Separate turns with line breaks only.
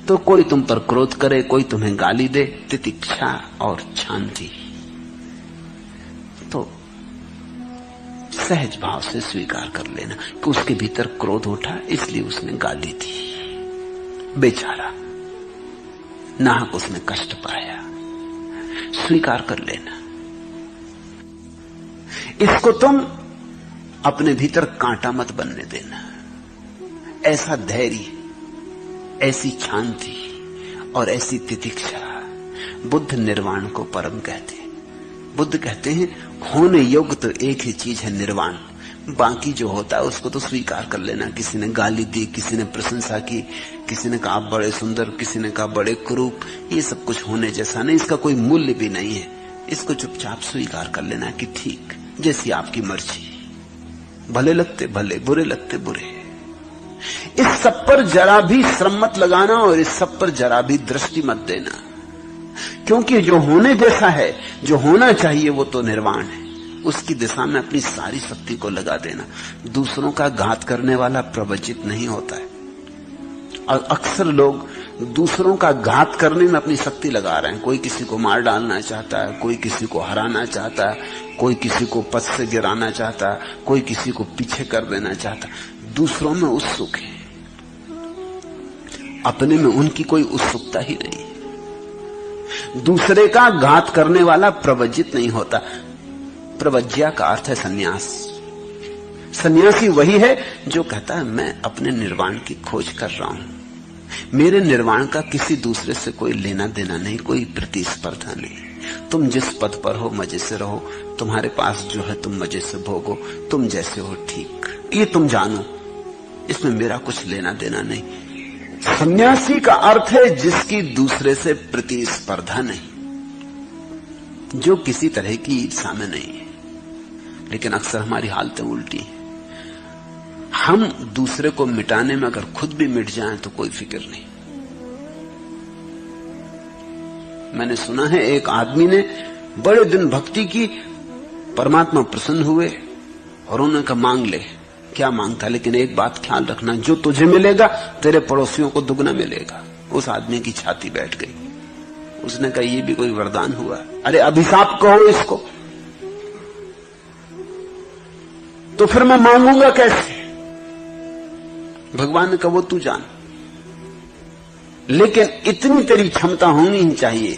तो कोई तुम पर क्रोध करे, कोई तुम्हें गाली दे, तितिक्षा और शांति, तो सहज भाव से स्वीकार कर लेना कि उसके भीतर क्रोध उठा, इसलिए उसने गाली दी, बेचारा नाहक उसने कष्ट पाया, स्वीकार कर लेना। इसको तुम अपने भीतर कांटा मत बनने देना। ऐसा धैर्य, ऐसी शांति और ऐसी तितिक्षा बुद्ध निर्वाण को परम कहते हैं। बुद्ध कहते हैं होने योग्य तो एक ही चीज है, निर्वाण। बाकी जो होता है उसको तो स्वीकार कर लेना। किसी ने गाली दी, किसी ने प्रशंसा की, किसी ने कहा आप बड़े सुंदर, किसी ने कहा बड़े कुरूप, ये सब कुछ होने जैसा नहीं, इसका कोई मूल्य भी नहीं है। इसको चुपचाप स्वीकार कर लेना कि ठीक, जैसी आपकी मर्जी, भले लगते भले, बुरे लगते बुरे। इस सब पर जरा भी श्रम मत लगाना और इस सब पर जरा भी दृष्टि मत देना, क्योंकि जो होने जैसा है, जो होना चाहिए, वो तो निर्वाण है। उसकी दिशा में अपनी सारी शक्ति को लगा देना। दूसरों का घात करने वाला प्रवचित नहीं होता है, और अक्सर लोग दूसरों का घात करने में अपनी शक्ति लगा रहे हैं। कोई किसी को मार डालना चाहता है, कोई किसी को हराना चाहता है, कोई किसी को पद से गिराना चाहता है, कोई किसी को पीछे कर देना चाहता है। दूसरों में उत्सुक है, अपने में उनकी कोई उत्सुकता ही नहीं। दूसरे का घात करने वाला प्रवज्जित नहीं होता। प्रवज्या का अर्थ है सन्यास। सन्यासी वही है जो कहता है मैं अपने निर्वाण की खोज कर रहा हूं, मेरे निर्वाण का किसी दूसरे से कोई लेना देना नहीं, कोई प्रतिस्पर्धा नहीं। तुम जिस पद पर हो मजे से रहो, तुम्हारे पास जो है तुम मजे से भोगो, तुम जैसे हो ठीक, ये तुम जानो, इसमें मेरा कुछ लेना देना नहीं। सन्यासी का अर्थ है जिसकी दूसरे से प्रतिस्पर्धा नहीं, जो किसी तरह की ईर्ष्या में नहीं है। लेकिन अक्सर हमारी हालतें उल्टी हैं। हम दूसरे को मिटाने में अगर खुद भी मिट जाएं तो कोई फिक्र नहीं। मैंने सुना है एक आदमी ने बड़े दिन भक्ति की, परमात्मा प्रसन्न हुए और उन्होंने कहा मांग ले। क्या मांगता, लेकिन एक बात ख्याल रखना, जो तुझे मिलेगा तेरे पड़ोसियों को दुगना मिलेगा। उस आदमी की छाती बैठ गई। उसने कहा ये भी कोई वरदान हुआ? अरे अभिशाप कहो इसको, तो फिर मैं मांगूंगा कैसे? भगवान ने कहा वो तू जान, लेकिन इतनी तेरी क्षमता होनी ही चाहिए